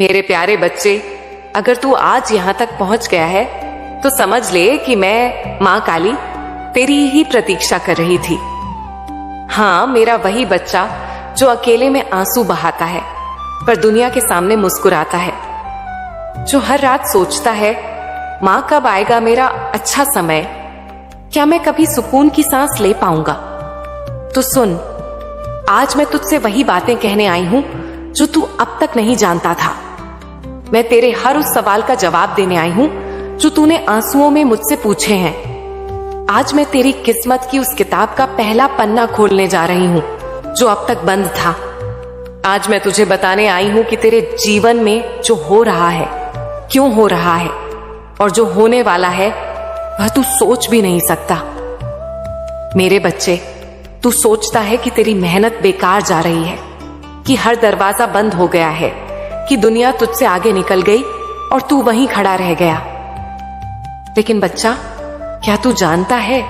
मेरे प्यारे बच्चे, अगर तू आज यहाँ तक पहुंच गया है तो समझ ले कि मैं माँ काली तेरी ही प्रतीक्षा कर रही थी। हाँ, मेरा वही बच्चा जो अकेले में आंसू बहाता है पर दुनिया के सामने मुस्कुराता है, जो हर रात सोचता है माँ कब आएगा मेरा अच्छा समय, क्या मैं कभी सुकून की सांस ले पाऊंगा। तो सुन, आज मैं तुझसे वही बातें कहने आई हूं जो तू अब तक नहीं जानता था। मैं तेरे हर उस सवाल का जवाब देने आई हूं जो तूने आंसुओं में मुझसे पूछे हैं। आज मैं तेरी किस्मत की उस किताब का पहला पन्ना खोलने जा रही हूं जो अब तक बंद था। आज मैं तुझे बताने आई हूं कि तेरे जीवन में जो हो रहा है, क्यों हो रहा है, और जो होने वाला है वह तू सोच भी नहीं सकता। मेरे बच्चे, तू सोचता है कि तेरी मेहनत बेकार जा रही है, कि हर दरवाजा बंद हो गया है, कि दुनिया तुझसे आगे निकल गई और तू वहीं खड़ा रह गया। लेकिन बच्चा, क्या तू जानता है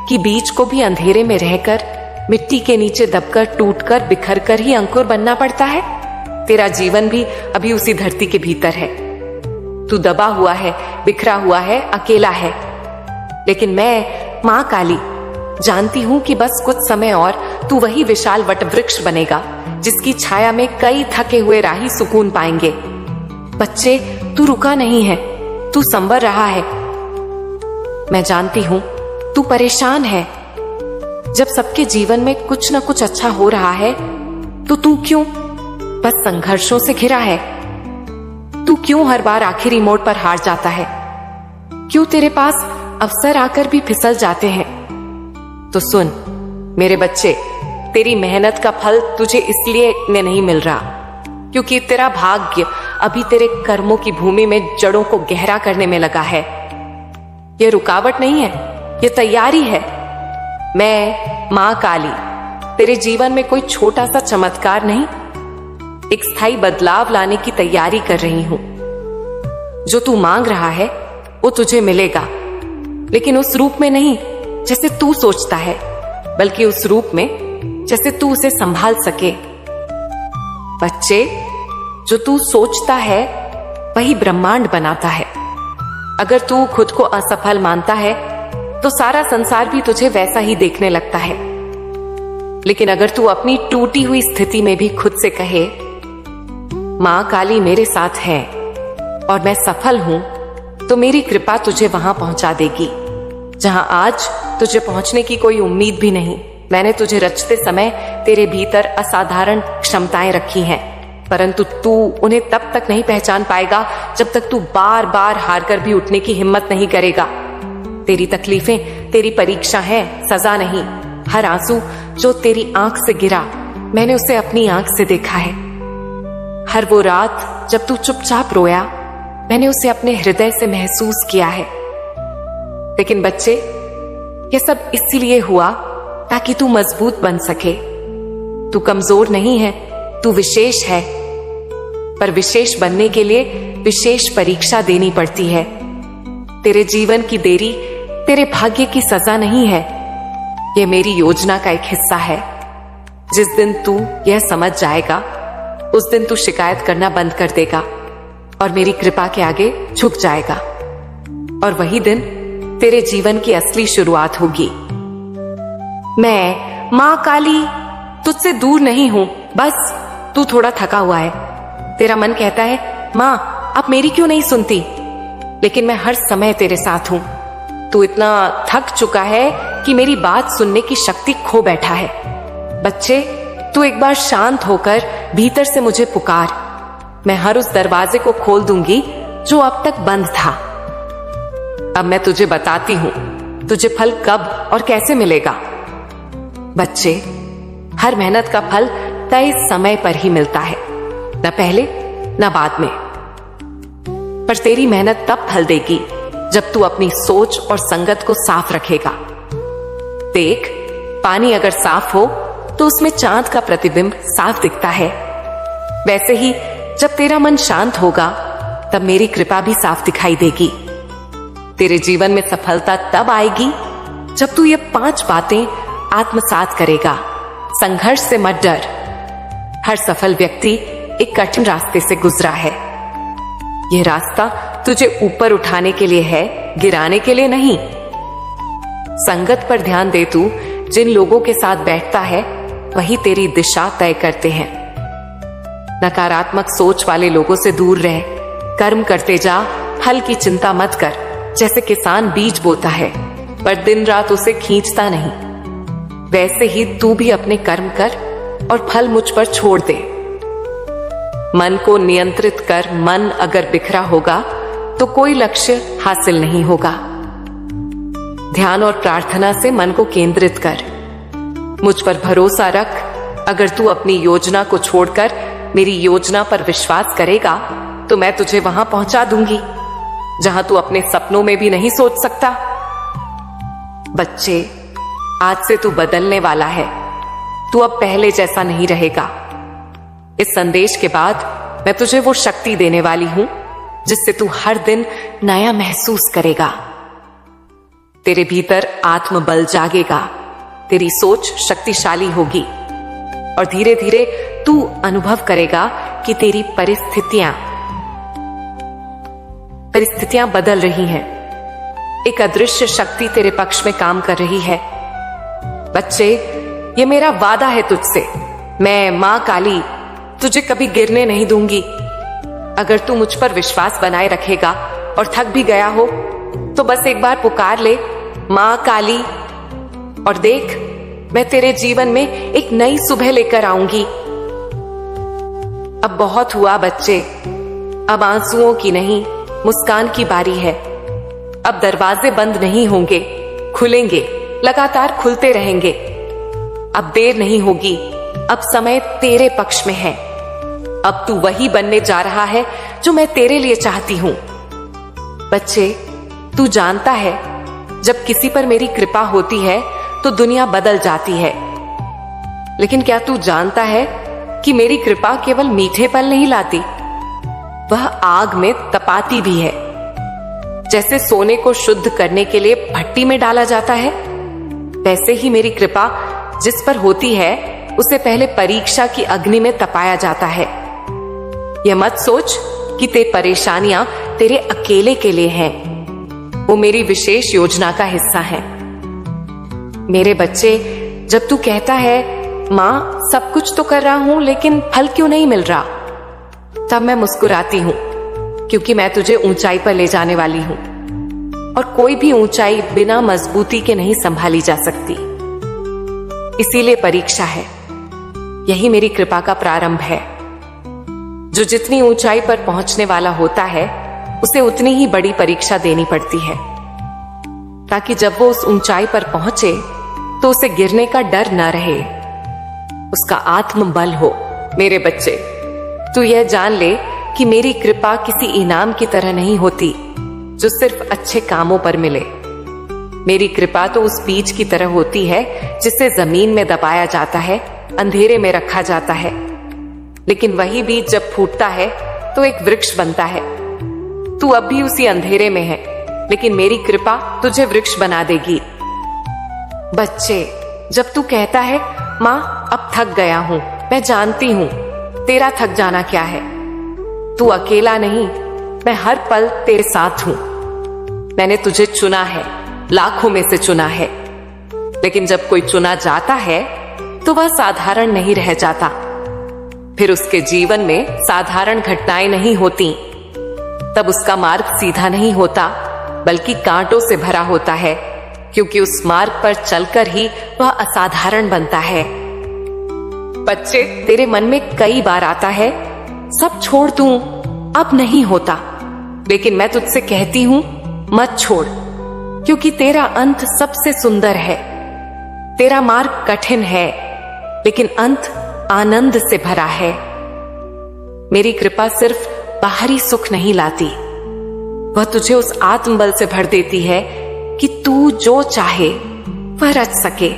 कि बीज को भी अंधेरे में रहकर, मिट्टी के नीचे दबकर, टूटकर, बिखरकर ही अंकुर बनना पड़ता है। तेरा जीवन भी अभी उसी धरती के भीतर है। तू दबा हुआ है, बिखरा हुआ है, अकेला है। लेकिन मैं माँ काली जानती हूं कि बस कुछ समय और तू वही विशाल वटवृक्ष बनेगा जिसकी छाया में कई थके हुए राही सुकून पाएंगे। बच्चे, तू रुका नहीं है, तू संवर रहा है। मैं जानती हूं तू परेशान है। जब सबके जीवन में कुछ न कुछ अच्छा हो रहा है तो तू क्यों बस संघर्षों से घिरा है? तू क्यों हर बार आखिरी मोड़ पर हार जाता है? क्यों तेरे पास अवसर आकर भी फिसल जाते हैं? तो सुन मेरे बच्चे, तेरी मेहनत का फल तुझे इसलिए नहीं मिल रहा क्योंकि तेरा भाग्य अभी तेरे कर्मों की भूमि में जड़ों को गहरा करने में लगा है। यह रुकावट नहीं है, यह तैयारी है। मैं माँ काली तेरे जीवन में कोई छोटा सा चमत्कार नहीं, एक स्थायी बदलाव लाने की तैयारी कर रही हूं। जो तू मांग रहा है वो तुझे मिलेगा, लेकिन उस रूप में नहीं जैसे तू सोचता है, बल्कि उस रूप में जैसे तू उसे संभाल सके। बच्चे, जो तू सोचता है वही ब्रह्मांड बनाता है। अगर तू खुद को असफल मानता है तो सारा संसार भी तुझे वैसा ही देखने लगता है। लेकिन अगर तू अपनी टूटी हुई स्थिति में भी खुद से कहे माँ काली मेरे साथ है और मैं सफल हूं, तो मेरी कृपा तुझे वहां पहुंचा देगी जहां आज तुझे पहुंचने की कोई उम्मीद भी नहीं। मैंने तुझे रचते समय तेरे भीतर असाधारण क्षमताएं रखी हैं, परंतु तू उन्हें तब तक नहीं पहचान पाएगा जब तक तू बार बार हार कर भी उठने की हिम्मत नहीं करेगा। तेरी तकलीफें तेरी परीक्षा है, सजा नहीं। हर आंसू जो तेरी आंख से गिरा, मैंने उसे अपनी आंख से देखा है। हर वो रात जब तू चुपचाप रोया, मैंने उसे अपने हृदय से महसूस किया है। लेकिन बच्चे, ये सब इसलिए हुआ ताकि तू मजबूत बन सके। तू कमजोर नहीं है, तू विशेष है। पर विशेष बनने के लिए विशेष परीक्षा देनी पड़ती है। तेरे जीवन की देरी तेरे भाग्य की सजा नहीं है, यह मेरी योजना का एक हिस्सा है। जिस दिन तू यह समझ जाएगा, उस दिन तू शिकायत करना बंद कर देगा और मेरी कृपा के आगे झुक जाएगा, और वही दिन तेरे जीवन की असली शुरुआत होगी। मैं माँ काली तुझसे दूर नहीं हूं, बस तू थोड़ा थका हुआ है। तेरा मन कहता है माँ अब मेरी क्यों नहीं सुनती, लेकिन मैं हर समय तेरे साथ हूं। तू इतना थक चुका है कि मेरी बात सुनने की शक्ति खो बैठा है। बच्चे, तू एक बार शांत होकर भीतर से मुझे पुकार। मैं हर उस दरवाजे को खोल दूंगी जो अब तक बंद था। अब मैं तुझे बताती हूं तुझे फल कब और कैसे मिलेगा। बच्चे, हर मेहनत का फल तय समय पर ही मिलता है, न पहले न बाद में। पर तेरी मेहनत तब फल देगी जब तू अपनी सोच और संगत को साफ रखेगा। देख, पानी अगर साफ हो तो उसमें चांद का प्रतिबिंब साफ दिखता है। वैसे ही जब तेरा मन शांत होगा तब मेरी कृपा भी साफ दिखाई देगी। तेरे जीवन में सफलता तब आएगी जब तू ये 5 बातें आत्मसात करेगा। संघर्ष से मत डर। हर सफल व्यक्ति एक कठिन रास्ते से गुजरा है। यह रास्ता तुझे ऊपर उठाने के लिए है, गिराने के लिए नहीं। संगत पर ध्यान दे तू। जिन लोगों के साथ बैठता है वही तेरी दिशा तय करते हैं। नकारात्मक सोच वाले लोगों से दूर रह। कर्म करते जा, फल की चिंता मत कर। जैसे किसान बीज बोता है पर दिन रात उसे खींचता नहीं, वैसे ही तू भी अपने कर्म कर और फल मुझ पर छोड़ दे। मन को नियंत्रित कर। मन अगर बिखरा होगा तो कोई लक्ष्य हासिल नहीं होगा। ध्यान और प्रार्थना से मन को केंद्रित कर। मुझ पर भरोसा रख। अगर तू अपनी योजना को छोड़कर मेरी योजना पर विश्वास करेगा तो मैं तुझे वहां पहुंचा दूंगी जहां तू अपने सपनों में भी नहीं सोच सकता। बच्चे, आज से तू बदलने वाला है। तू अब पहले जैसा नहीं रहेगा। इस संदेश के बाद मैं तुझे वो शक्ति देने वाली हूं जिससे तू हर दिन नया महसूस करेगा। तेरे भीतर आत्मबल जागेगा, तेरी सोच शक्तिशाली होगी और धीरे धीरे तू अनुभव करेगा कि तेरी परिस्थितियां बदल रही हैं। एक अदृश्य शक्ति तेरे पक्ष में काम कर रही है। बच्चे, ये मेरा वादा है तुझसे। मैं मां काली तुझे कभी गिरने नहीं दूंगी। अगर तू मुझ पर विश्वास बनाए रखेगा और थक भी गया हो तो बस एक बार पुकार ले, मां काली, और देख मैं तेरे जीवन में एक नई सुबह लेकर आऊंगी। अब बहुत हुआ बच्चे। अब आंसुओं की नहीं, मुस्कान की बारी है। अब दरवाजे बंद नहीं होंगे, खुलेंगे, लगातार खुलते रहेंगे। अब देर नहीं होगी। अब समय तेरे पक्ष में है। अब तू वही बनने जा रहा है जो मैं तेरे लिए चाहती हूं। बच्चे, तू जानता है जब किसी पर मेरी कृपा होती है तो दुनिया बदल जाती है। लेकिन क्या तू जानता है कि मेरी कृपा केवल मीठे पल नहीं लाती, वह आग में तपाती भी है। जैसे सोने को शुद्ध करने के लिए भट्टी में डाला जाता है, वैसे ही मेरी कृपा जिस पर होती है उसे पहले परीक्षा की अग्नि में तपाया जाता है। यह मत सोच कि ते परेशानियां तेरे अकेले के लिए हैं, वो मेरी विशेष योजना का हिस्सा है। मेरे बच्चे, जब तू कहता है मां सब कुछ तो कर रहा हूं लेकिन फल क्यों नहीं मिल रहा, तब मैं मुस्कुराती हूं, क्योंकि मैं तुझे ऊंचाई पर ले जाने वाली हूं और कोई भी ऊंचाई बिना मजबूती के नहीं संभाली जा सकती। इसीलिए परीक्षा है। यही मेरी कृपा का प्रारंभ है। जो जितनी ऊंचाई पर पहुंचने वाला होता है उसे उतनी ही बड़ी परीक्षा देनी पड़ती है, ताकि जब वो उस ऊंचाई पर पहुंचे तो उसे गिरने का डर न रहे, उसका आत्मबल हो। मेरे बच्चे, तू यह जान ले कि मेरी कृपा किसी इनाम की तरह नहीं होती जो सिर्फ अच्छे कामों पर मिले। मेरी कृपा तो उस बीज की तरह होती है जिसे जमीन में दबाया जाता है, अंधेरे में रखा जाता है, लेकिन वही बीज जब फूटता है तो एक वृक्ष बनता है। तू अब भी उसी अंधेरे में है, लेकिन मेरी कृपा तुझे वृक्ष बना देगी। बच्चे, जब तू कहता है मां अब थक गया हूं, मैं जानती हूं तेरा थक जाना क्या है। तू अकेला नहीं, मैं हर पल तेरे साथ हूं। मैंने तुझे चुना है, लाखों में से चुना है, लेकिन जब कोई चुना जाता है तो वह साधारण नहीं रह जाता। फिर उसके जीवन में साधारण घटनाएं नहीं होती, तब उसका मार्ग सीधा नहीं होता बल्कि कांटों से भरा होता है, क्योंकि उस मार्ग पर चलकर ही वह असाधारण बनता है। बच्चे, तेरे मन में कई बार आता है सब छोड़ दूं, अब नहीं होता, लेकिन मैं तुझसे कहती हूं मत छोड़, क्योंकि तेरा अंत सबसे सुंदर है। तेरा मार्ग कठिन है लेकिन अंत आनंद से भरा है। मेरी कृपा सिर्फ बाहरी सुख नहीं लाती, वह तुझे उस आत्मबल से भर देती है कि तू जो चाहे वह रच सके।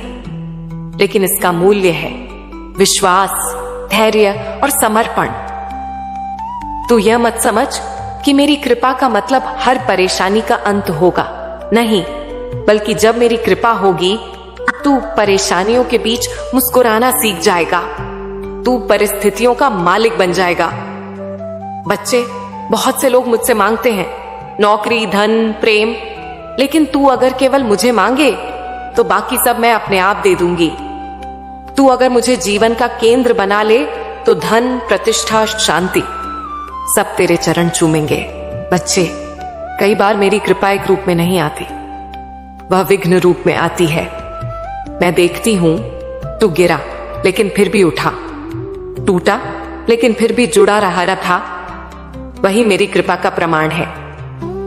लेकिन इसका मूल्य है विश्वास, धैर्य और समर्पण। तू यह मत समझ कि मेरी कृपा का मतलब हर परेशानी का अंत होगा, नहीं, बल्कि जब मेरी कृपा होगी तू परेशानियों के बीच मुस्कुराना सीख जाएगा। तू परिस्थितियों का मालिक बन जाएगा। बच्चे, बहुत से लोग मुझसे मांगते हैं नौकरी, धन, प्रेम, लेकिन तू अगर केवल मुझे मांगे तो बाकी सब मैं अपने आप दे दूंगी। तू अगर मुझे जीवन का केंद्र बना ले तो धन, प्रतिष्ठा, शांति सब तेरे चरण चूमेंगे। बच्चे, कई बार मेरी कृपा एक रूप में नहीं आती, वह विघ्न रूप में आती है। मैं देखती हूं तू गिरा लेकिन फिर भी उठा, टूटा लेकिन फिर भी जुड़ा रहा। वही मेरी कृपा का प्रमाण है।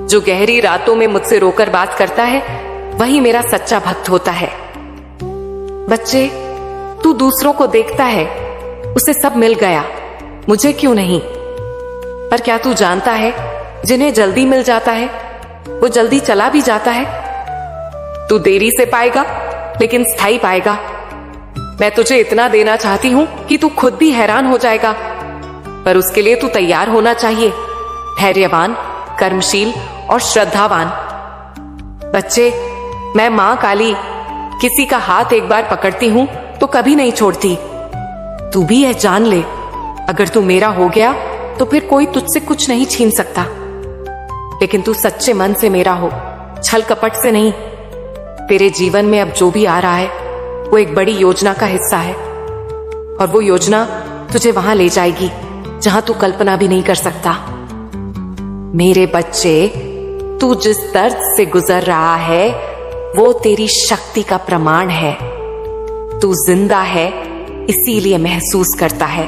जो गहरी रातों में मुझसे रोकर बात करता है वही मेरा सच्चा भक्त होता है। बच्चे, तू दूसरों को देखता है, उसे सब मिल गया, मुझे क्यों नहीं? पर क्या तू जानता है जिन्हें जल्दी मिल जाता है वो जल्दी चला भी जाता है। तू देरी से पाएगा लेकिन स्थायी पाएगा। मैं तुझे इतना देना चाहती हूं कि तू खुद भी हैरान हो जाएगा, पर उसके लिए तू तैयार होना चाहिए, धैर्यवान, कर्मशील और श्रद्धावान। बच्चे, मैं मां काली किसी का हाथ एक बार पकड़ती हूं तो कभी नहीं छोड़ती। तू भी यह जान ले, अगर तू मेरा हो गया तो फिर कोई तुझसे कुछ नहीं छीन सकता। लेकिन तू सच्चे मन से मेरा हो, छल कपट से नहीं। तेरे जीवन में अब जो भी आ रहा है वो एक बड़ी योजना का हिस्सा है, और वो योजना तुझे वहां ले जाएगी जहां तू कल्पना भी नहीं कर सकता। मेरे बच्चे, तू जिस दर्द से गुजर रहा है वो तेरी शक्ति का प्रमाण है। तू जिंदा है इसीलिए महसूस करता है,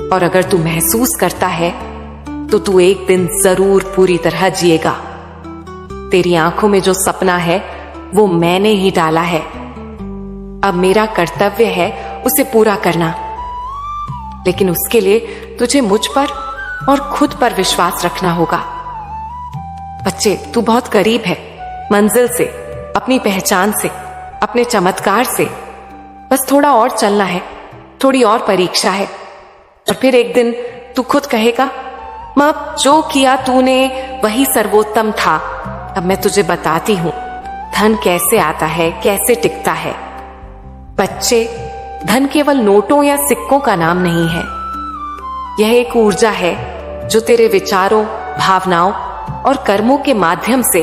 और अगर तू महसूस करता है तो तू एक दिन जरूर पूरी तरह जिएगा। तेरी आंखों में जो सपना है वो मैंने ही डाला है। अब मेरा कर्तव्य है उसे पूरा करना, लेकिन उसके लिए तुझे मुझ पर और खुद पर विश्वास रखना होगा। बच्चे, तू बहुत करीब है मंजिल से, अपनी पहचान से, अपने चमत्कार से। बस थोड़ा और चलना है, थोड़ी और परीक्षा है, और फिर एक दिन तू खुद कहेगा, मां, जो किया तूने वही सर्वोत्तम था। अब मैं तुझे बताती हूं धन कैसे आता है, कैसे टिकता है। बच्चे, धन केवल नोटों या सिक्कों का नाम नहीं है। यह एक ऊर्जा है जो तेरे विचारों, भावनाओं और कर्मों के माध्यम से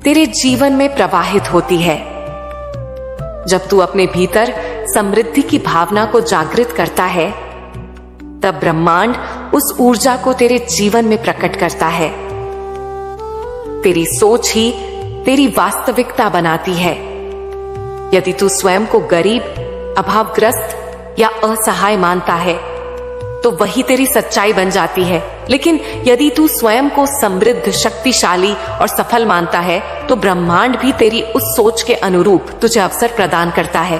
तेरे जीवन में प्रवाहित होती है। जब तू अपने भीतर समृद्धि की भावना को जागृत करता है तब ब्रह्मांड उस ऊर्जा को तेरे जीवन में प्रकट करता है। तेरी सोच ही तेरी वास्तविकता बनाती है। यदि तू स्वयं को गरीब, अभावग्रस्त या असहाय मानता है तो वही तेरी सच्चाई बन जाती है। लेकिन यदि तू स्वयं को समृद्ध, शक्तिशाली और सफल मानता है तो ब्रह्मांड भी तेरी उस सोच के अनुरूप तुझे अवसर प्रदान करता है।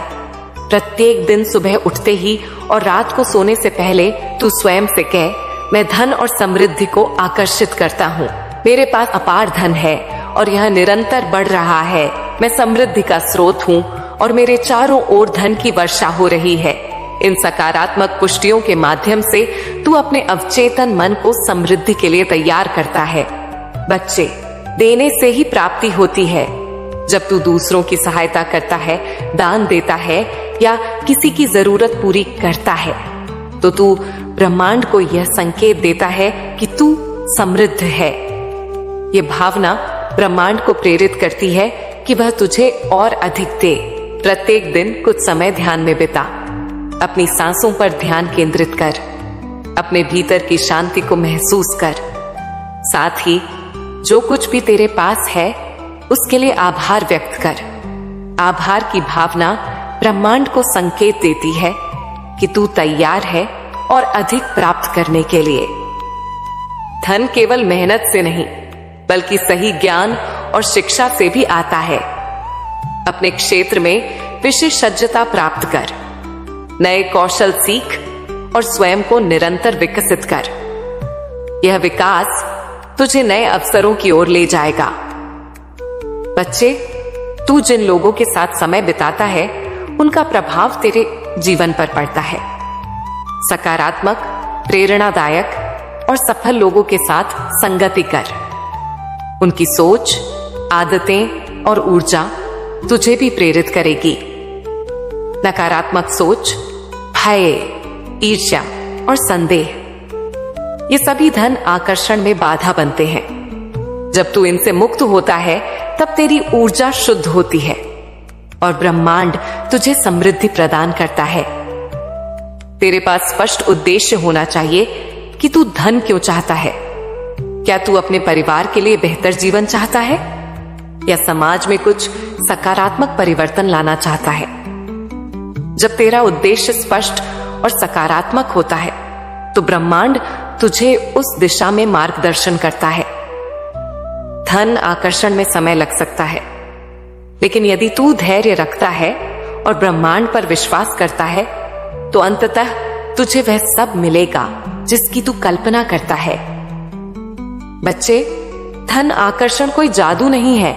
प्रत्येक दिन सुबह उठते ही और रात को सोने से पहले तू स्वयं से कह, मैं धन और समृद्धि को आकर्षित करता हूँ। मेरे पास अपार धन है और यह निरंतर बढ़ रहा है। मैं समृद्धि का स्रोत हूँ और मेरे चारों ओर धन की वर्षा हो रही है। इन सकारात्मक पुष्टियों के माध्यम से तू अपने अवचेतन मन को समृद्धि के लिए तैयार करता है। बच्चे, देने से ही प्राप्ति होती है। जब तू दूसरों की सहायता करता है, दान देता है या किसी की जरूरत पूरी करता है तो तू ब्रह्मांड को यह संकेत देता है कि तू समृद्ध है। ये भावना ब्रह्मांड को प्रेरित करती है कि वह तुझे और अधिक दे। प्रत्येक दिन कुछ समय ध्यान में बिता, अपनी सांसों पर ध्यान केंद्रित कर, अपने भीतर की शांति को महसूस कर। साथ ही जो कुछ भी तेरे पास है उसके लिए आभार व्यक्त कर। आभार की भावना ब्रह्मांड को संकेत देती है कि तू तैयार है और अधिक प्राप्त करने के लिए। धन केवल मेहनत से नहीं बल्कि सही ज्ञान और शिक्षा से भी आता है। अपने क्षेत्र में विशेषज्ञता प्राप्त कर, नए कौशल सीख और स्वयं को निरंतर विकसित कर। यह विकास तुझे नए अवसरों की ओर ले जाएगा। बच्चे, तू जिन लोगों के साथ समय बिताता है उनका प्रभाव तेरे जीवन पर पड़ता है। सकारात्मक, प्रेरणादायक और सफल लोगों के साथ संगति कर। उनकी सोच, आदतें और ऊर्जा तुझे भी प्रेरित करेगी। नकारात्मक सोच, भय, ईर्ष्या और संदेह ये सभी धन आकर्षण में बाधा बनते हैं। जब तू इनसे मुक्त होता है तब तेरी ऊर्जा शुद्ध होती है और ब्रह्मांड तुझे समृद्धि प्रदान करता है। तेरे पास स्पष्ट उद्देश्य होना चाहिए कि तू धन क्यों चाहता है। क्या तू अपने परिवार के लिए बेहतर जीवन चाहता है या समाज में कुछ सकारात्मक परिवर्तन लाना चाहता है? जब तेरा उद्देश्य स्पष्ट और सकारात्मक होता है तो ब्रह्मांड तुझे उस दिशा में मार्गदर्शन करता है। धन आकर्षण में समय लग सकता है, लेकिन यदि तू धैर्य रखता है और ब्रह्मांड पर विश्वास करता है तो अंततः तुझे वह सब मिलेगा जिसकी तू कल्पना करता है। बच्चे, धन आकर्षण कोई जादू नहीं है,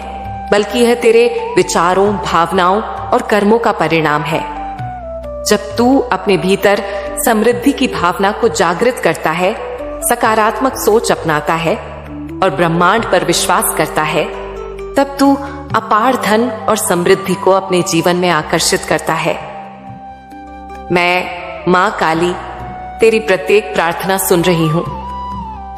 बल्कि यह तेरे विचारों, भावनाओं और कर्मों का परिणाम है। जब तू अपने भीतर समृद्धि की भावना को जागृत करता है, सकारात्मक सोच अपनाता है और ब्रह्मांड पर विश्वास करता है, तब तू अपार धन और समृद्धि को अपने जीवन में आकर्षित करता है। मैं मां काली तेरी प्रत्येक प्रार्थना सुन रही हूं।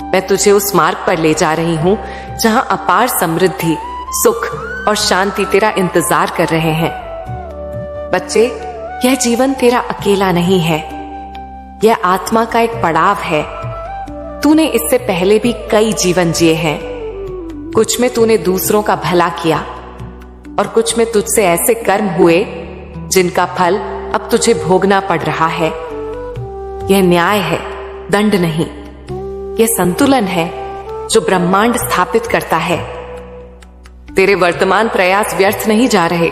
मैं तुझे उस मार्ग पर ले जा रही हूं जहां अपार समृद्धि, सुख और शांति तेरा इंतजार कर रहे हैं। बच्चे, यह जीवन तेरा अकेला नहीं है, यह आत्मा का एक पड़ाव है। तूने इससे पहले भी कई जीवन जिए हैं। कुछ में तूने दूसरों का भला किया और कुछ में तुझसे ऐसे कर्म हुए जिनका फल अब तुझे भोगना पड़ रहा है। यह न्याय है, दंड नहीं। यह संतुलन है जो ब्रह्मांड स्थापित करता है। तेरे वर्तमान प्रयास व्यर्थ नहीं जा रहे,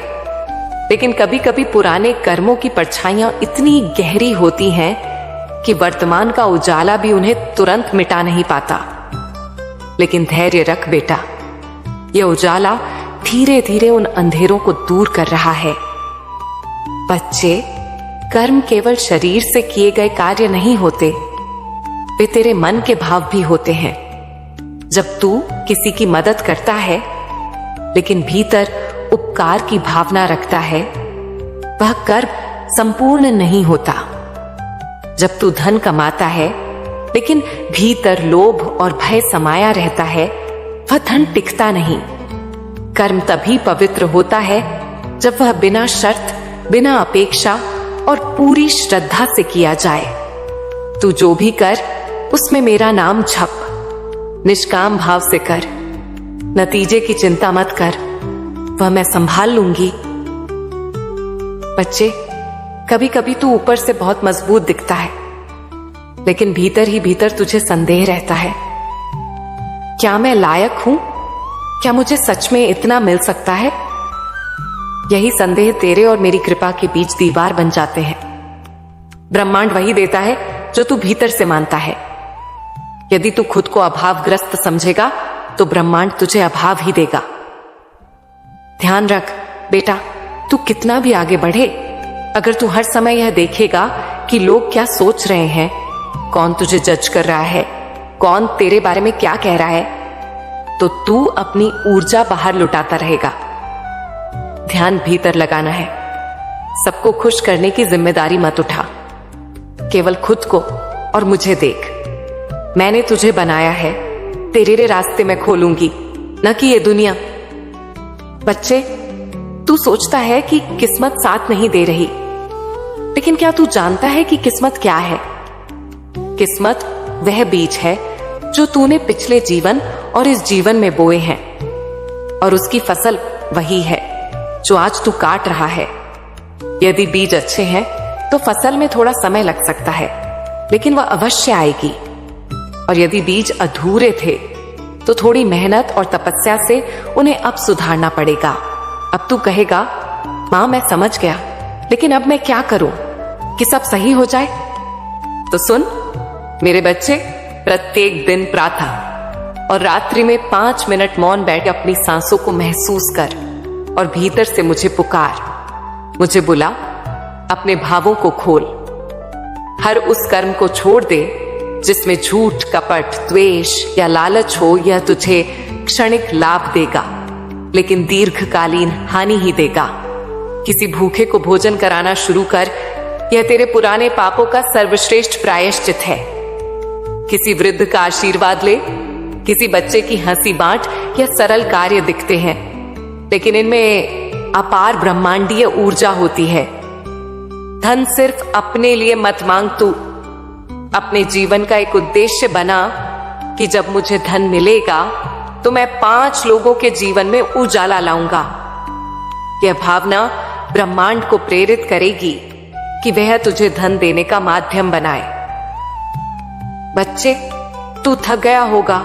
लेकिन कभी कभी पुराने कर्मों की परछाइयां इतनी गहरी होती हैं कि वर्तमान का उजाला भी उन्हें तुरंत मिटा नहीं पाता। लेकिन धैर्य रख बेटा, यह उजाला धीरे धीरे उन अंधेरों को दूर कर रहा है। बच्चे, कर्म केवल शरीर से किए गए कार्य नहीं होते, वे तेरे मन के भाव भी होते हैं। जब तू किसी की मदद करता है लेकिन भीतर उपकार की भावना रखता है, वह कर्म संपूर्ण नहीं होता। जब तू धन कमाता है लेकिन भीतर लोभ और भय समाया रहता है, वह धन टिकता नहीं। कर्म तभी पवित्र होता है जब वह बिना शर्त, बिना अपेक्षा और पूरी श्रद्धा से किया जाए। तू जो भी कर उसमें मेरा नाम झप, निष्काम भाव से कर। नतीजे की चिंता मत कर, वह मैं संभाल लूंगी। बच्चे, कभी कभी तू ऊपर से बहुत मजबूत दिखता है, लेकिन भीतर ही भीतर तुझे संदेह रहता है। क्या मैं लायक हूं? क्या मुझे सच में इतना मिल सकता है? यही संदेह तेरे और मेरी कृपा के बीच दीवार बन जाते हैं। ब्रह्मांड वही देता है जो तू भीतर से मानता है। यदि तू खुद को अभावग्रस्त समझेगा तो ब्रह्मांड तुझे अभाव ही देगा। ध्यान रख बेटा, तू कितना भी आगे बढ़े, अगर तू हर समय यह देखेगा कि लोग क्या सोच रहे हैं, कौन तुझे जज कर रहा है, कौन तेरे बारे में क्या कह रहा है, तो तू अपनी ऊर्जा बाहर लुटाता रहेगा। ध्यान भीतर लगाना है। सबको खुश करने की जिम्मेदारी मत उठा, केवल खुद को और मुझे देख। मैंने तुझे बनाया है, तेरे रास्ते में खोलूंगी, न कि ये दुनिया। बच्चे, तू सोचता है कि किस्मत साथ नहीं दे रही, लेकिन क्या तू जानता है कि किस्मत क्या है? किस्मत वह बीज है जो तूने पिछले जीवन और इस जीवन में बोए हैं, और उसकी फसल वही है जो आज तू काट रहा है। यदि बीज अच्छे हैं तो फसल में थोड़ा समय लग सकता है, लेकिन वह अवश्य आएगी। और यदि बीज अधूरे थे तो थोड़ी मेहनत और तपस्या से उन्हें अब सुधारना पड़ेगा। अब तू कहेगा, मां मैं समझ गया, लेकिन अब मैं क्या करूं कि सब सही हो जाए? तो सुन मेरे बच्चे, प्रत्येक दिन प्रातः और रात्रि में 5 मिनट मौन बैठ अपनी सांसों को महसूस कर और भीतर से मुझे पुकार, मुझे बुला, अपने भावों को खोल। हर उस कर्म को छोड़ दे जिसमें झूठ, कपट, द्वेष या लालच हो। यह तुझे क्षणिक लाभ देगा, लेकिन दीर्घकालीन हानि ही देगा। किसी भूखे को भोजन कराना शुरू कर, यह तेरे पुराने पापों का सर्वश्रेष्ठ प्रायश्चित है। किसी वृद्ध का आशीर्वाद ले, किसी बच्चे की हंसी बांट या सरल कार्य दिखते हैं, लेकिन इनमें अपार ब्रह्मांडीय ऊर्जा होती है। धन सिर्फ अपने लिए मत मांग, तू अपने जीवन का एक उद्देश्य बना कि जब मुझे धन मिलेगा तो मैं 5 लोगों के जीवन में उजाला लाऊंगा। यह भावना ब्रह्मांड को प्रेरित करेगी कि वह तुझे धन देने का माध्यम बनाए। बच्चे, तू थक गया होगा,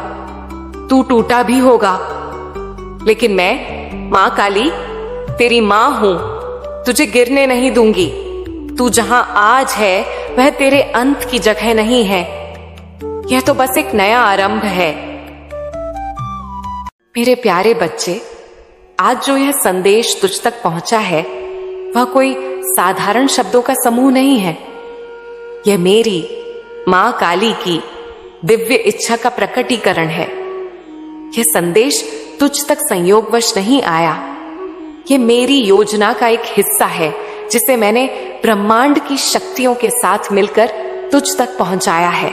तू टूटा भी होगा, लेकिन मैं मां काली तेरी मां हूं, तुझे गिरने नहीं दूंगी। तू जहां आज है वह तेरे अंत की जगह नहीं है, यह तो बस एक नया आरंभ है। मेरे प्यारे बच्चे, आज जो यह संदेश तुझ तक पहुंचा है वह कोई साधारण शब्दों का समूह नहीं है। यह मेरी मां काली की दिव्य इच्छा का प्रकटीकरण है। यह संदेश तुझ तक संयोगवश नहीं आया, यह मेरी योजना का एक हिस्सा है जिसे मैंने ब्रह्मांड की शक्तियों के साथ मिलकर तुझ तक पहुंचाया है।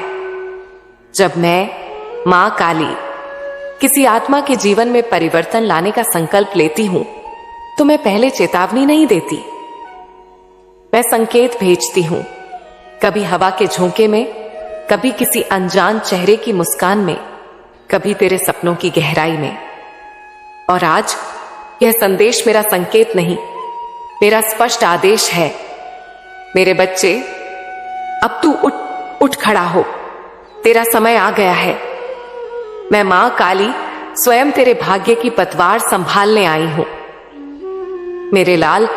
जब मैं मां काली किसी आत्मा के जीवन में परिवर्तन लाने का संकल्प लेती हूं तो मैं पहले चेतावनी नहीं देती, मैं संकेत भेजती हूं। कभी हवा के झोंके में, कभी किसी अनजान चेहरे की मुस्कान में, कभी तेरे सपनों की गहराई में। और आज यह संदेश मेरा संकेत नहीं, मेरा स्पष्ट आदेश है। मेरे बच्चे, अब तू उठ खड़ा हो, तेरा समय आ गया है। मैं मां काली स्वयं तेरे भाग्य की पतवार संभालने आई हूं। मेरे लाल,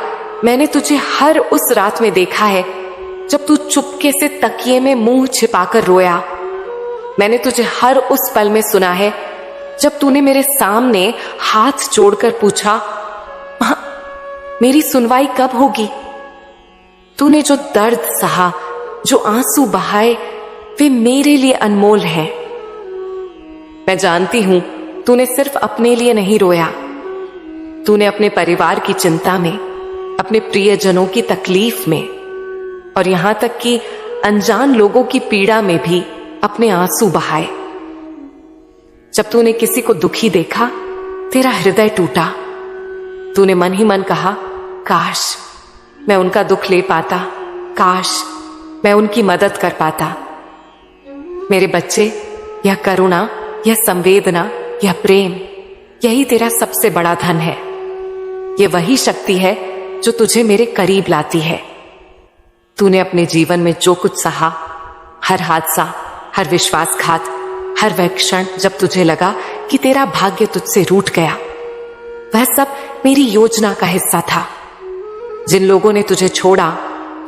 मैंने तुझे हर उस रात में देखा है जब तू चुपके से तकिए में मुंह छिपाकर रोया। मैंने तुझे हर उस पल में सुना है जब तूने मेरे सामने हाथ जोड़कर पूछा, मां, मेरी सुनवाई कब होगी? तूने जो दर्द सहा, जो आंसू बहाए, वे मेरे लिए अनमोल हैं। मैं जानती हूं तूने सिर्फ अपने लिए नहीं रोया, तूने अपने परिवार की चिंता में, अपने प्रियजनों की तकलीफ में और यहां तक कि अनजान लोगों की पीड़ा में भी अपने आंसू बहाए। जब तूने किसी को दुखी देखा, तेरा हृदय टूटा। तूने मन ही मन कहा, काश मैं उनका दुख ले पाता, काश मैं उनकी मदद कर पाता। मेरे बच्चे, यह करुणा, यह संवेदना, यह प्रेम, यही तेरा सबसे बड़ा धन है। यह वही शक्ति है जो तुझे मेरे करीब लाती है। तूने अपने जीवन में जो कुछ सहा, हर हादसा, हर विश्वासघात, हर वह क्षण जब तुझे लगा कि तेरा भाग्य तुझसे रूठ गया, वह सब मेरी योजना का हिस्सा था। जिन लोगों ने तुझे छोड़ा,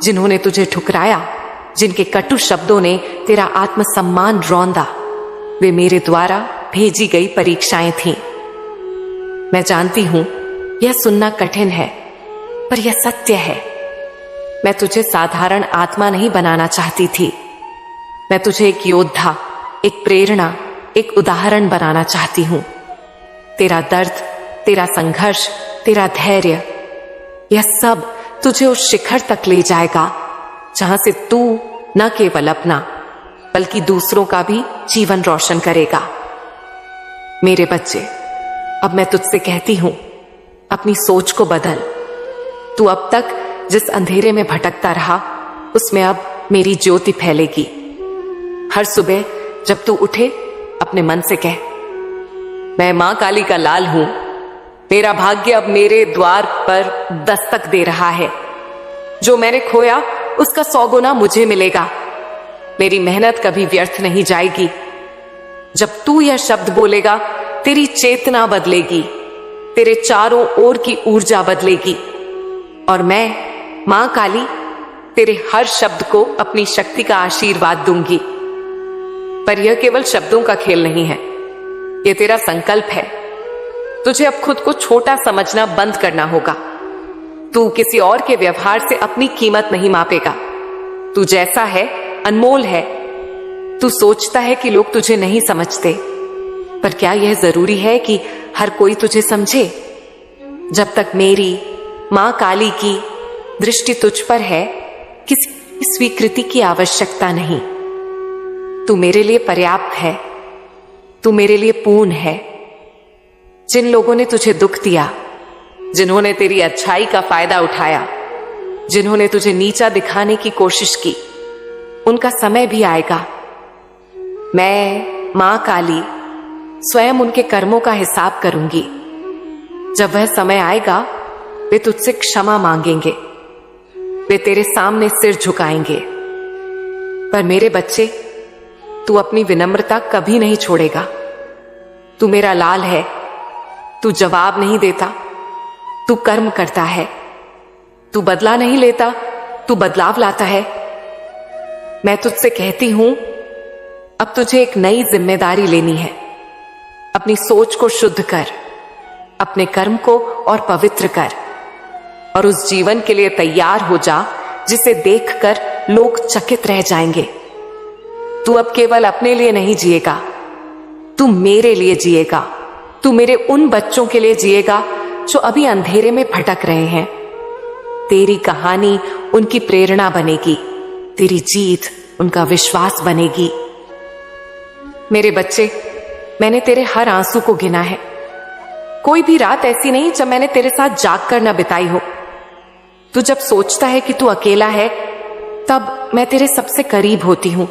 जिन्होंने तुझे ठुकराया, जिनके कटु शब्दों ने तेरा आत्मसम्मान रौंदा, वे मेरे द्वारा भेजी गई परीक्षाएं थीं। मैं जानती हूं यह सुनना कठिन है, पर यह सत्य है। मैं तुझे साधारण आत्मा नहीं बनाना चाहती थी, मैं तुझे एक योद्धा, एक प्रेरणा, एक उदाहरण बनाना चाहती हूं। तेरा दर्द, तेरा संघर्ष, तेरा धैर्य, यह सब तुझे उस शिखर तक ले जाएगा जहां से तू न केवल अपना बल्कि दूसरों का भी जीवन रोशन करेगा। मेरे बच्चे, अब मैं तुझसे कहती हूं, अपनी सोच को बदल। तू अब तक जिस अंधेरे में भटकता रहा, उसमें अब मेरी ज्योति फैलेगी। हर सुबह जब तू उठे, अपने मन से कह, मैं मां काली का लाल हूं, मेरा भाग्य अब मेरे द्वार पर दस्तक दे रहा है। जो मैंने खोया उसका 100 गुना मुझे मिलेगा। मेरी मेहनत कभी व्यर्थ नहीं जाएगी। जब तू यह शब्द बोलेगा, तेरी चेतना बदलेगी, तेरे चारों ओर की ऊर्जा बदलेगी और मैं मां काली तेरे हर शब्द को अपनी शक्ति का आशीर्वाद दूंगी। पर यह केवल शब्दों का खेल नहीं है, यह तेरा संकल्प है। तुझे अब खुद को छोटा समझना बंद करना होगा। तू किसी और के व्यवहार से अपनी कीमत नहीं मापेगा। तू जैसा है अनमोल है। तू सोचता है कि लोग तुझे नहीं समझते, पर क्या यह जरूरी है कि हर कोई तुझे समझे? जब तक मेरी मां काली की दृष्टि तुझ पर है, किसी स्वीकृति की आवश्यकता नहीं। तू मेरे लिए पर्याप्त है, तू मेरे लिए पूर्ण है। जिन लोगों ने तुझे दुख दिया, जिन्होंने तेरी अच्छाई का फायदा उठाया, जिन्होंने तुझे नीचा दिखाने की कोशिश की, उनका समय भी आएगा। मैं मां काली स्वयं उनके कर्मों का हिसाब करूंगी। जब वह समय आएगा, वे तुझसे क्षमा मांगेंगे, वे तेरे सामने सिर झुकाएंगे। पर मेरे बच्चे, तू अपनी विनम्रता कभी नहीं छोड़ेगा। तू मेरा लाल है, तू जवाब नहीं देता, तू कर्म करता है, तू बदला नहीं लेता, तू बदलाव लाता है। मैं तुझसे कहती हूं, अब तुझे एक नई जिम्मेदारी लेनी है। अपनी सोच को शुद्ध कर, अपने कर्म को और पवित्र कर, और उस जीवन के लिए तैयार हो जा जिसे देखकर लोग चकित रह जाएंगे। तू अब केवल अपने लिए नहीं जिएगा, तू मेरे लिए जिएगा। तू मेरे उन बच्चों के लिए जिएगा जो अभी अंधेरे में भटक रहे हैं। तेरी कहानी उनकी प्रेरणा बनेगी, तेरी जीत उनका विश्वास बनेगी। मेरे बच्चे, मैंने तेरे हर आंसू को गिना है। कोई भी रात ऐसी नहीं जब मैंने तेरे साथ जाग कर न बिताई हो। तू जब सोचता है कि तू अकेला है, तब मैं तेरे सबसे करीब होती हूं।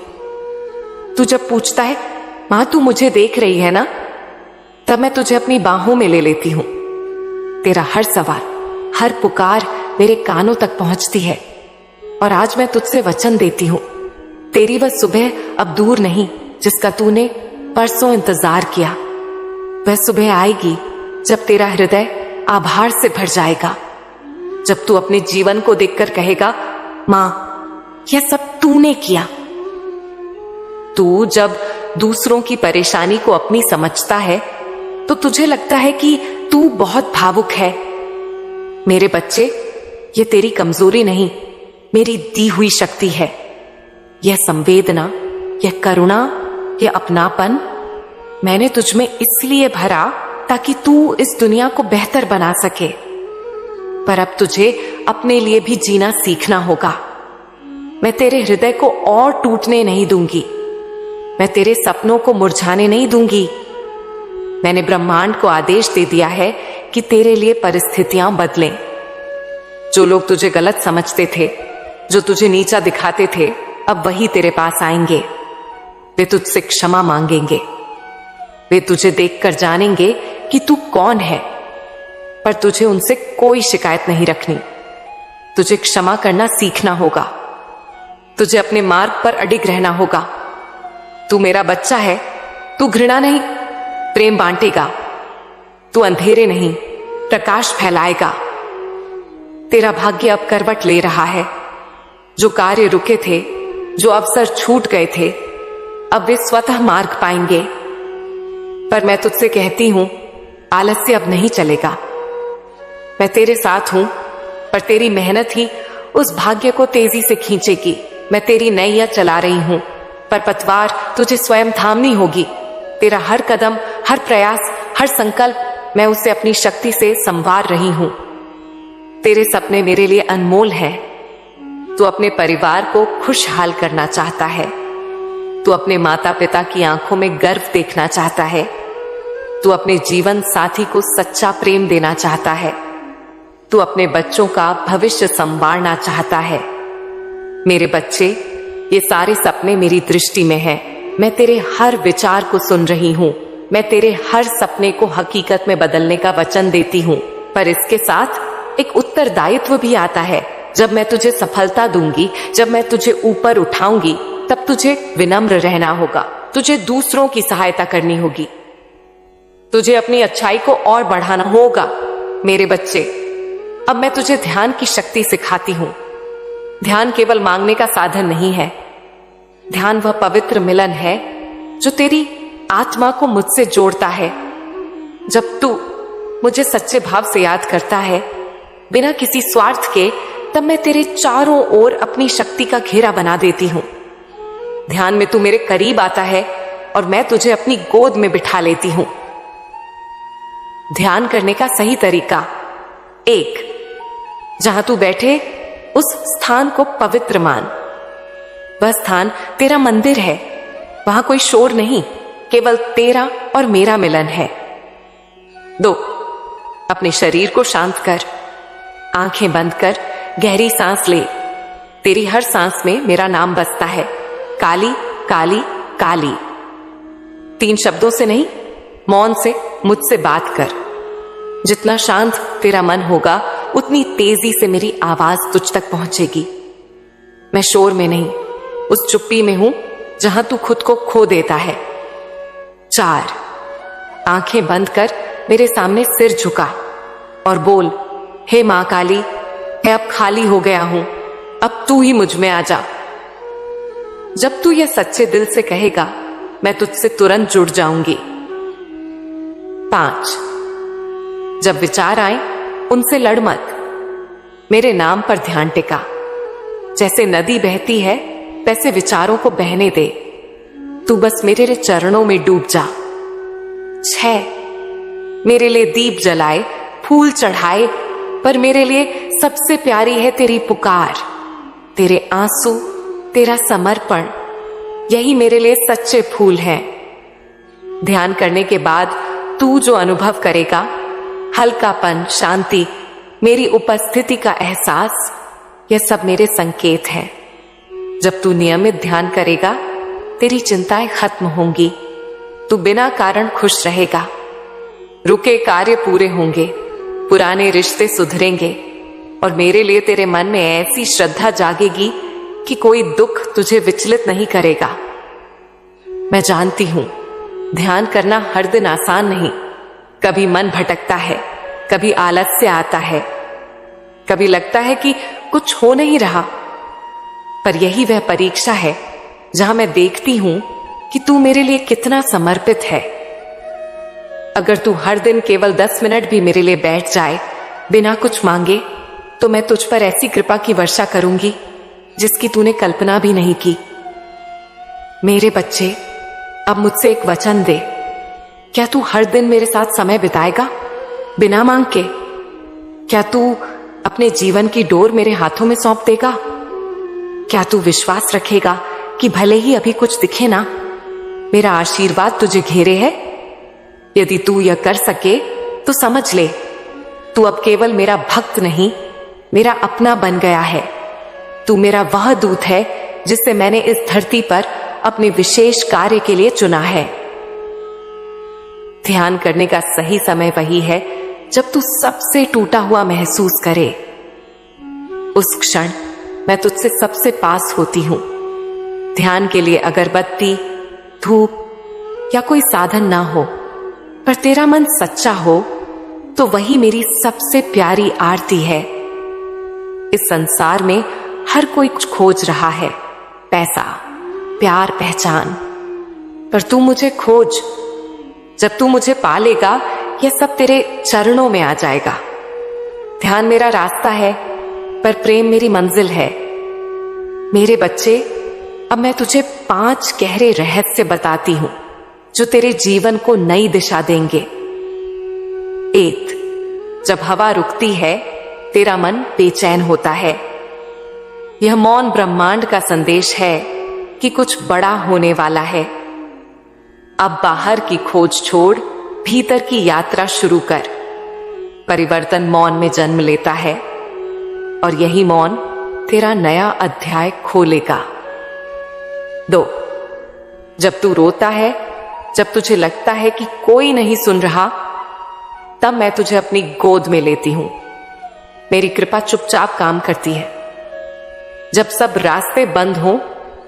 तू जब पूछता है, मां तू मुझे देख रही है ना, तब मैं तुझे अपनी बाहों में ले लेती हूं। तेरा हर सवाल, हर पुकार मेरे कानों तक पहुंचती है। और आज मैं तुझसे वचन देती हूं, तेरी वह सुबह अब दूर नहीं जिसका तूने परसों इंतजार किया। वह सुबह आएगी जब तेरा हृदय आभार से भर जाएगा, जब तू अपने जीवन को देखकर कहेगा, मां यह सब तूने किया। तू जब दूसरों की परेशानी को अपनी समझता है, तो तुझे लगता है कि तू बहुत भावुक है। मेरे बच्चे, यह तेरी कमजोरी नहीं, मेरी दी हुई शक्ति है। यह संवेदना, यह करुणा, यह अपनापन मैंने तुझमें इसलिए भरा ताकि तू इस दुनिया को बेहतर बना सके। पर अब तुझे अपने लिए भी जीना सीखना होगा। मैं तेरे हृदय को और टूटने नहीं दूंगी, मैं तेरे सपनों को मुरझाने नहीं दूंगी। मैंने ब्रह्मांड को आदेश दे दिया है कि तेरे लिए परिस्थितियां बदलें। जो लोग तुझे गलत समझते थे, जो तुझे नीचा दिखाते थे, अब वही तेरे पास आएंगे। वे तुझसे क्षमा मांगेंगे, वे तुझे देखकर जानेंगे कि तू कौन है। पर तुझे उनसे कोई शिकायत नहीं रखनी। तुझे क्षमा करना सीखना होगा, तुझे अपने मार्ग पर अडिग रहना होगा। तू मेरा बच्चा है, तू घृणा नहीं, प्रेम बांटेगा। तू अंधेरे नहीं, प्रकाश फैलाएगा। तेरा भाग्य अब करवट ले रहा है। जो कार्य रुके थे, जो अवसर छूट गए थे, अब वे स्वतः मार्ग पाएंगे। पर मैं तुझसे कहती हूं, आलस्य अब नहीं चलेगा। मैं तेरे साथ हूं, पर तेरी मेहनत ही उस भाग्य को तेजी से खींचेगी। मैं तेरी नैया चला रही हूं, पर पतवार तुझे स्वयं थामनी होगी। तेरा हर कदम, हर प्रयास, हर संकल्प मैं उसे अपनी शक्ति से संवार रही हूं। तेरे सपने मेरे लिए अनमोल हैं। तू अपने परिवार को खुशहाल करना चाहता है, तू अपने माता पिता की आंखों में गर्व देखना चाहता है, तू अपने जीवन साथी को सच्चा प्रेम देना चाहता है, तू अपने बच्चों का भविष्य संवारना चाहता है। मेरे बच्चे, ये सारे सपने मेरी दृष्टि में हैं। मैं तेरे हर विचार को सुन रही हूं। मैं तेरे हर सपने को हकीकत में बदलने का वचन देती हूं। पर इसके साथ एक उत्तरदायित्व भी आता है। जब मैं तुझे सफलता दूंगी, जब मैं तुझे ऊपर उठाऊंगी, तब तुझे विनम्र रहना होगा। तुझे दूसरों की सहायता करनी होगी, तुझे अपनी अच्छाई को और बढ़ाना होगा। मेरे बच्चे, अब मैं तुझे ध्यान की शक्ति सिखाती हूं। ध्यान केवल मांगने का साधन नहीं है। ध्यान वह पवित्र मिलन है जो तेरी आत्मा को मुझसे जोड़ता है। जब तू मुझे सच्चे भाव से याद करता है, बिना किसी स्वार्थ के, तब मैं तेरे चारों ओर अपनी शक्ति का घेरा बना देती हूं। ध्यान में तू मेरे करीब आता है और मैं तुझे अपनी गोद में बिठा लेती हूं। ध्यान करने का सही तरीका: 1. जहां तू बैठे उस स्थान को पवित्र मान। वह स्थान तेरा मंदिर है। वहां कोई शोर नहीं, केवल तेरा और मेरा मिलन है। 2, अपने शरीर को शांत कर, आंखें बंद कर, गहरी सांस ले। तेरी हर सांस में मेरा नाम बसता है, काली काली काली। 3 शब्दों से नहीं, मौन से मुझसे बात कर। जितना शांत तेरा मन होगा, उतनी तेजी से मेरी आवाज तुझ तक पहुंचेगी। मैं शोर में नहीं, उस चुप्पी में हूं जहां तू खुद को खो देता है। 4, आंखें बंद कर मेरे सामने सिर झुका और बोल, हे मां काली, मैं अब खाली हो गया हूं, अब तू ही मुझ में आ जा। जब तू यह सच्चे दिल से कहेगा, मैं तुझसे तुरंत जुड़ जाऊंगी। 5, जब विचार आए उनसे लड़ मत, मेरे नाम पर ध्यान टिका। जैसे नदी बहती है वैसे विचारों को बहने दे, तू बस मेरे चरणों में डूब जा। 6, मेरे लिए दीप जलाए, फूल चढ़ाए, पर मेरे लिए सबसे प्यारी है तेरी पुकार, तेरे आंसू, तेरा समर्पण, यही मेरे लिए सच्चे फूल हैं। ध्यान करने के बाद तू जो अनुभव करेगा, हल्कापन, शांति, मेरी उपस्थिति का एहसास, यह सब मेरे संकेत हैं। जब तू नियमित ध्यान करेगा, तेरी चिंताएं खत्म होंगी, तू बिना कारण खुश रहेगा, रुके कार्य पूरे होंगे, पुराने रिश्ते सुधरेंगे और मेरे लिए तेरे मन में ऐसी श्रद्धा जागेगी कि कोई दुख तुझे विचलित नहीं करेगा। मैं जानती हूं, ध्यान करना हर दिन आसान नहीं। कभी मन भटकता है, कभी आलस्य आता है, कभी लगता है कि कुछ हो नहीं रहा, पर यही वह परीक्षा है जहां मैं देखती हूं कि तू मेरे लिए कितना समर्पित है। अगर तू हर दिन केवल 10 मिनट भी मेरे लिए बैठ जाए बिना कुछ मांगे, तो मैं तुझ पर ऐसी कृपा की वर्षा करूंगी जिसकी तूने कल्पना भी नहीं की। मेरे बच्चे, अब मुझसे एक वचन दे, क्या तू हर दिन मेरे साथ समय बिताएगा बिना मांग के? क्या तू अपने जीवन की डोर मेरे हाथों में सौंप देगा? क्या तू विश्वास रखेगा कि भले ही अभी कुछ दिखे ना, मेरा आशीर्वाद तुझे घेरे है? यदि तू यह कर सके तो समझ ले, तू अब केवल मेरा भक्त नहीं, मेरा अपना बन गया है। तू मेरा वह दूत है जिसे मैंने इस धरती पर अपने विशेष कार्य के लिए चुना है। ध्यान करने का सही समय वही है जब तू सबसे टूटा हुआ महसूस करे। उस क्षण मैं तुझसे सबसे पास होती हूं। ध्यान के लिए अगरबत्ती, धूप या कोई साधन ना हो, पर तेरा मन सच्चा हो तो वही मेरी सबसे प्यारी आरती है। इस संसार में हर कोई कुछ खोज रहा है, पैसा, प्यार, पहचान, पर तू मुझे खोज। जब तू मुझे पा लेगा, यह सब तेरे चरणों में आ जाएगा। ध्यान मेरा रास्ता है, पर प्रेम मेरी मंजिल है। मेरे बच्चे, अब मैं तुझे 5 गहरे रहस्य बताती हूं जो तेरे जीवन को नई दिशा देंगे। 1, जब हवा रुकती है, तेरा मन बेचैन होता है। यह मौन ब्रह्मांड का संदेश है कि कुछ बड़ा होने वाला है। अब बाहर की खोज छोड़, भीतर की यात्रा शुरू कर। परिवर्तन मौन में जन्म लेता है और यही मौन तेरा नया अध्याय खोलेगा। 2, जब तू रोता है, जब तुझे लगता है कि कोई नहीं सुन रहा, तब मैं तुझे अपनी गोद में लेती हूं। मेरी कृपा चुपचाप काम करती है। जब सब रास्ते बंद हों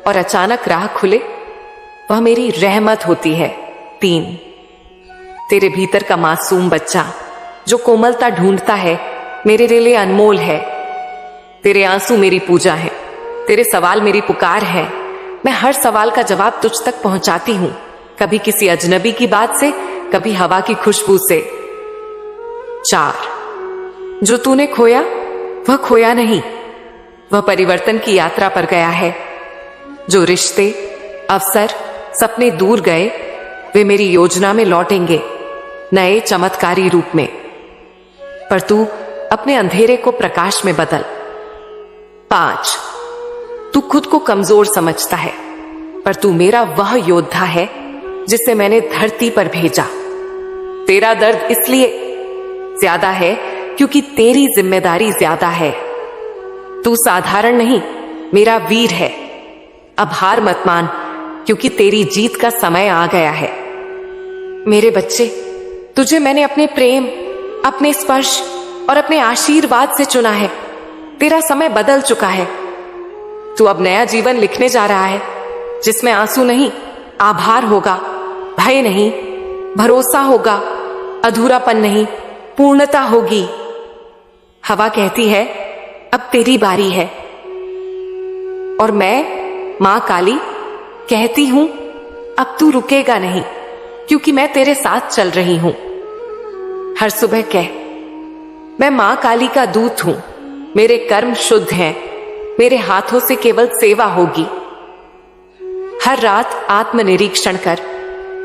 और अचानक राह खुले, वह मेरी रहमत होती है। 3, तेरे भीतर का मासूम बच्चा जो कोमलता ढूंढता है, मेरे लिए अनमोल है। तेरे आंसू मेरी पूजा है, तेरे सवाल मेरी पुकार है। मैं हर सवाल का जवाब तुझ तक पहुंचाती हूं, कभी किसी अजनबी की बात से, कभी हवा की खुशबू से। 4, जो तूने खोया वह खोया नहीं, वह परिवर्तन की यात्रा पर गया है। जो रिश्ते, अवसर, सपने दूर गए, वे मेरी योजना में लौटेंगे, नए चमत्कारी रूप में। पर तू अपने अंधेरे को प्रकाश में बदल। 5, तू खुद को कमजोर समझता है, पर तू मेरा वह योद्धा है जिसे मैंने धरती पर भेजा। तेरा दर्द इसलिए ज्यादा है क्योंकि तेरी जिम्मेदारी ज्यादा है। तू साधारण नहीं, मेरा वीर है। अब हार मत मान, क्योंकि तेरी जीत का समय आ गया है। मेरे बच्चे, तुझे मैंने अपने प्रेम, अपने स्पर्श और अपने आशीर्वाद से चुना है। तेरा समय बदल चुका है। तू अब नया जीवन लिखने जा रहा है, जिसमें आंसू नहीं, आभार होगा, भय नहीं, भरोसा होगा, अधूरापन नहीं, पूर्णता होगी। हवा कहती है अब तेरी बारी है, और मैं मां काली कहती हूं अब तू रुकेगा नहीं, क्योंकि मैं तेरे साथ चल रही हूं। हर सुबह कह, मैं मां काली का दूत हूं, मेरे कर्म शुद्ध हैं, मेरे हाथों से केवल सेवा होगी। हर रात आत्मनिरीक्षण कर,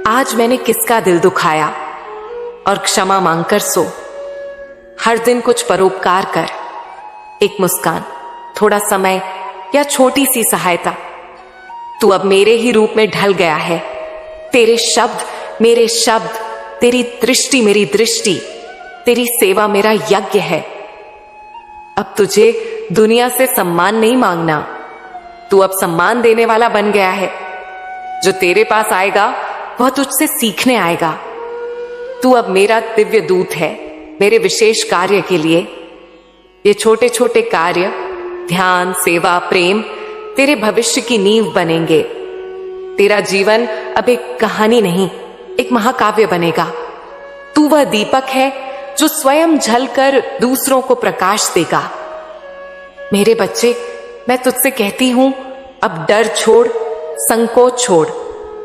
आज मैंने किसका दिल दुखाया, और क्षमा मांगकर सो। हर दिन कुछ परोपकार कर, एक मुस्कान, थोड़ा समय या छोटी सी सहायता। तू अब मेरे ही रूप में ढल गया है। तेरे शब्द मेरे शब्द, तेरी दृष्टि मेरी दृष्टि, तेरी सेवा मेरा यज्ञ है। अब तुझे दुनिया से सम्मान नहीं मांगना, तू अब सम्मान देने वाला बन गया है। जो तेरे पास आएगा वह तुझसे सीखने आएगा। तू अब मेरा दिव्य दूत है, मेरे विशेष कार्य के लिए। ये छोटे छोटे कार्य, ध्यान, सेवा, प्रेम तेरे भविष्य की नींव बनेंगे। तेरा जीवन अब एक कहानी नहीं, एक महाकाव्य बनेगा। तू वह दीपक है जो स्वयं जलकर दूसरों को प्रकाश देगा। मेरे बच्चे, मैं तुझसे कहती हूं अब डर छोड़, संकोच छोड़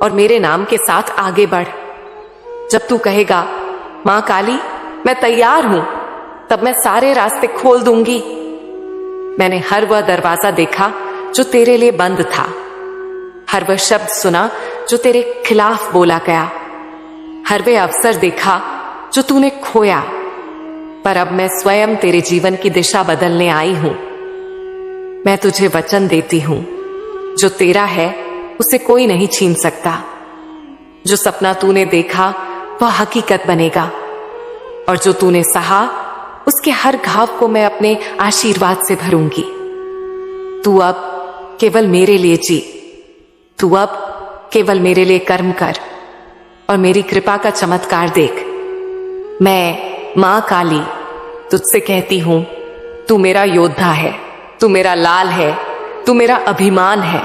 और मेरे नाम के साथ आगे बढ़। जब तू कहेगा मां काली मैं तैयार हूं, तब मैं सारे रास्ते खोल दूंगी। मैंने हर वह दरवाजा देखा जो तेरे लिए बंद था, हर वह शब्द सुना जो तेरे खिलाफ बोला गया, हर वह अवसर देखा जो तूने खोया। पर अब मैं स्वयं तेरे जीवन की दिशा बदलने आई हूं। मैं तुझे वचन देती हूं, जो तेरा है उसे कोई नहीं छीन सकता। जो सपना तूने देखा वह हकीकत बनेगा, और जो तूने सहा उसके हर घाव को मैं अपने आशीर्वाद से भरूंगी। तू अब केवल मेरे लिए जी, तू अब केवल मेरे लिए कर्म कर और मेरी कृपा का चमत्कार देख। मैं मां काली तुझसे कहती हूं, तू मेरा योद्धा है, तू मेरा लाल है, तू मेरा अभिमान है।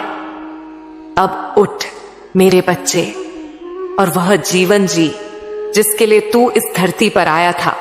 अब उठ मेरे बच्चे, और वह जीवन जी जिसके लिए तू इस धरती पर आया था।